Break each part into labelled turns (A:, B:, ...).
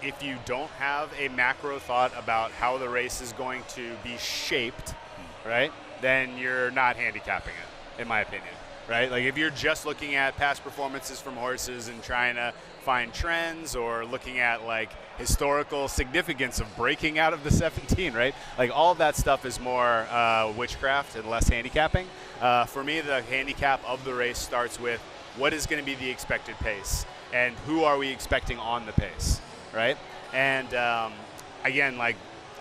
A: if you don't have a macro thought about how the race is going to be shaped, right, then you're not handicapping it, in my opinion, right? Like if you're just looking at past performances from horses and trying to find trends or looking at like historical significance of breaking out of the 17, right? Like all of that stuff is more witchcraft and less handicapping. For me, the handicap of the race starts with what is going to be the expected pace and who are we expecting on the pace, right? And again, like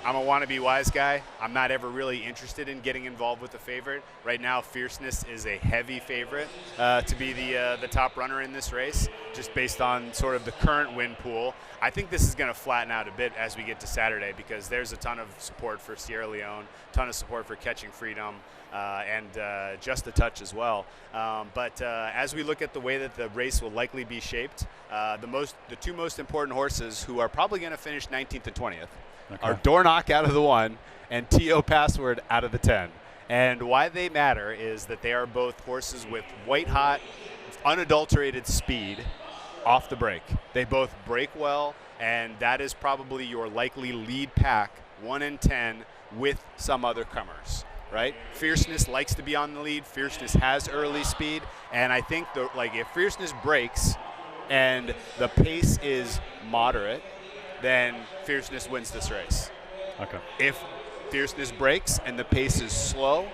A: I'm a wannabe wise guy. I'm not ever really interested in getting involved with the favorite. Right now, Fierceness is a heavy favorite to be the top runner in this race, just based on sort of the current win pool. I think this is going to flatten out a bit as we get to Saturday because there's a ton of support for Sierra Leone, ton of support for Catching Freedom, and Just a Touch as well. But as we look at the way that the race will likely be shaped, the two most important horses who are probably going to finish 19th and 20th are Dornock out of the 1 and T.O. Password out of the 10. And why they matter is that they are both horses with white-hot, unadulterated speed off the break. They both break well, and that is probably your likely lead pack, 1 and 10, with some other comers, right? Fierceness likes to be on the lead. Fierceness has early speed, and I think if Fierceness breaks and the pace is moderate, then Fierceness wins this race.
B: Okay.
A: If Fierceness breaks and the pace is slow,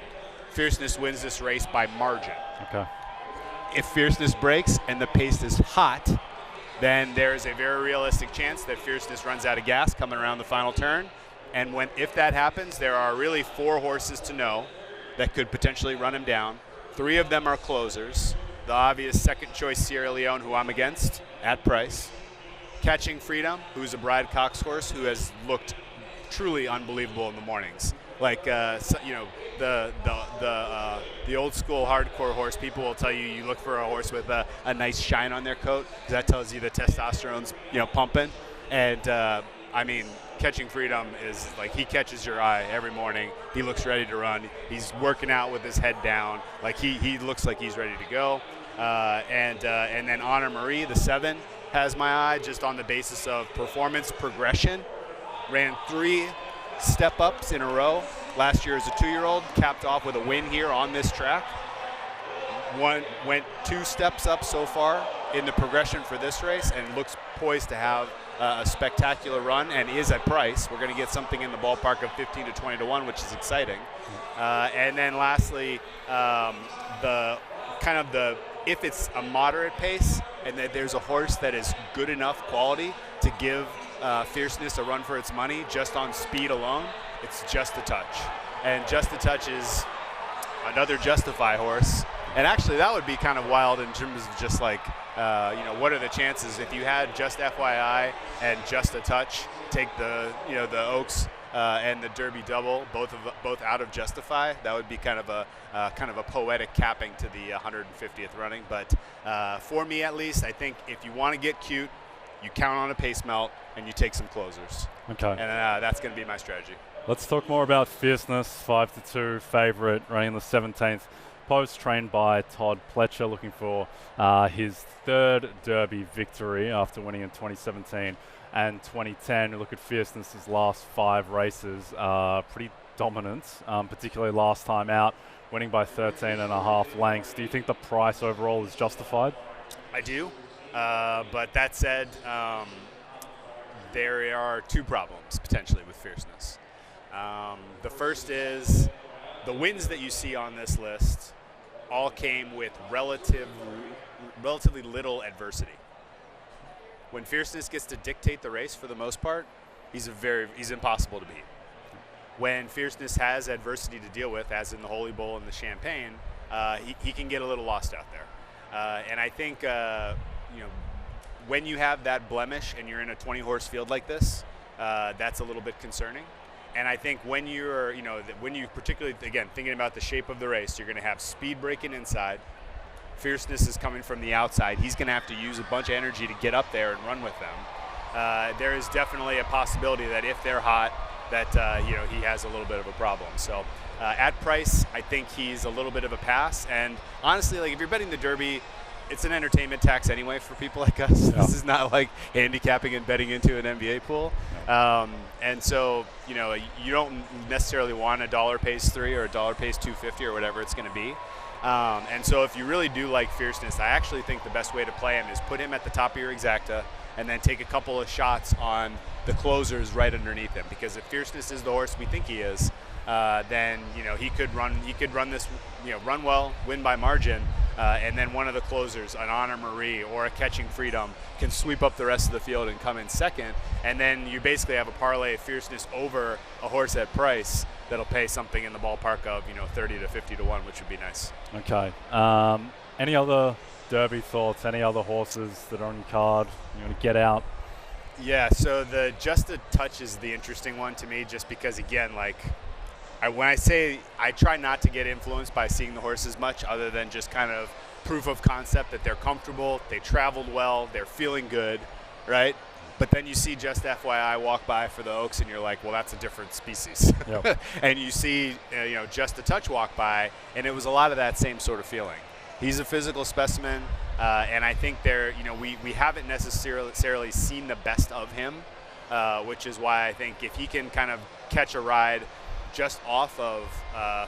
A: Fierceness wins this race by margin.
B: Okay.
A: If Fierceness breaks and the pace is hot, then there is a very realistic chance that Fierceness runs out of gas coming around the final turn. And if that happens, there are really 4 horses to know that could potentially run him down. 3 of them are closers. The obvious second choice Sierra Leone, who I'm against at price. Catching Freedom, who's a Bride Cox horse who has looked truly unbelievable in the mornings. Like the old school hardcore horse, people will tell you look for a horse with a nice shine on their coat because that tells you the testosterone's pumping. And I mean, Catching Freedom is like he catches your eye every morning. He looks ready to run. He's working out with his head down. Like he looks like he's ready to go. And then Honor Marie, the 7. Has my eye just on the basis of performance progression. Ran 3 step-ups in a row. Last year as a 2-year-old, capped off with a win here on this track. Went 2 steps up so far in the progression for this race and looks poised to have a spectacular run and is at price. We're going to get something in the ballpark of 15 to 20 to 1, which is exciting. And then lastly, if it's a moderate pace and that there's a horse that is good enough quality to give Fierceness a run for its money just on speed alone, it's Just a Touch. And Just a Touch is another Justify horse. And actually that would be kind of wild in terms of just like, what are the chances if you had Just FYI and Just a Touch take the Oaks and the Derby double, both out of Justify. That would be kind of a poetic capping to the 150th running. But for me, at least, I think if you want to get cute, you count on a pace melt and you take some closers.
B: Okay.
A: And that's going to be my strategy.
B: Let's talk more about Fierceness, 5-2 favorite, running the 17th post, trained by Todd Pletcher, looking for his 3rd Derby victory after winning in 2017. And 2010, look at Fierceness's last 5 races, pretty dominant, particularly last time out, winning by 13.5 lengths. Do you think the price overall is justified?
A: I do, but that said, there are 2 problems potentially with Fierceness. The first is the wins that you see on this list all came with relatively little adversity. When Fierceness gets to dictate the race for the most part, he's impossible to beat. When Fierceness has adversity to deal with, as in the Holy Bowl and the Champagne, he can get a little lost out there. And I think when you have that blemish and you're in a 20-horse field like this, that's a little bit concerning. And I think when you particularly, again, thinking about the shape of the race, you're going to have speed breaking inside. Fierceness is coming from the outside. He's going to have to use a bunch of energy to get up there and run with them. There is definitely a possibility that if they're hot, that he has a little bit of a problem. So at price, I think he's a little bit of a pass. And honestly, like if you're betting the Derby, it's an entertainment tax anyway for people like us.
B: Yeah.
A: This is not like handicapping and betting into an NBA pool. And so, you know, you don't necessarily want a dollar pays 3 or a dollar pays 250 or whatever it's going to be. And so if you really do like Fierceness, I actually think the best way to play him is put him at the top of your exacta and then take a couple of shots on the closers right underneath him. Because if Fierceness is the horse we think he is, then, you know, he could run this, you know, run well, win by margin, and then one of the closers, an Honor Marie or a Catching Freedom, can sweep up the rest of the field and come in second. And then you basically have a parlay of Fierceness over a horse at price that'll pay something in the ballpark of, you know, 30 to 50 to 1, which would be nice.
B: Okay. Any other Derby thoughts? Any other horses that are on your card you want to get out?
A: Yeah, so the Just a Touch is the interesting one to me, just because, again, like, when I say I try not to get influenced by seeing the horses much, other than just kind of proof of concept that they're comfortable, they traveled well, they're feeling good, right? But then you see Just FYI walk by for the Oaks, and you're like, well, that's a different species.
B: Yep.
A: And you see, you know, Just a Touch walk by, and it was a lot of that same sort of feeling. He's a physical specimen, and I think you know, we haven't necessarily seen the best of him, which is why I think if he can kind of catch a ride just off of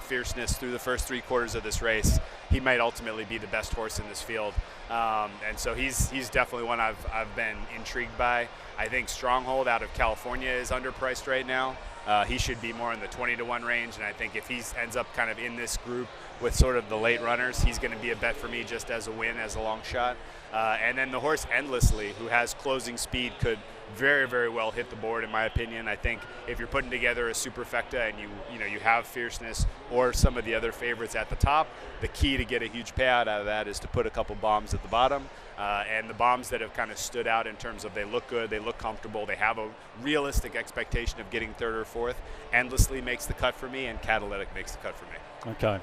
A: Fierceness through the first 3 quarters of this race, he might ultimately be the best horse in this field. And so he's definitely one I've been intrigued by. I think Stronghold out of California is underpriced right now. He should be more in the 20 to 1 range, and I think if he ends up kind of in this group with sort of the late runners, he's going to be a bet for me just as a win, as a long shot. And then the horse Endlessly, who has closing speed, could very, very well hit the board, in my opinion. I think if you're putting together a superfecta and you have Fierceness or some of the other favorites at the top, the key to get a huge payout out of that is to put a couple bombs at the bottom. And the bombs that have kind of stood out in terms of they look good, they look comfortable, they have a realistic expectation of getting 3rd or 4th. Endlessly makes the cut for me, and Catalytic makes the cut for me.
B: Okay.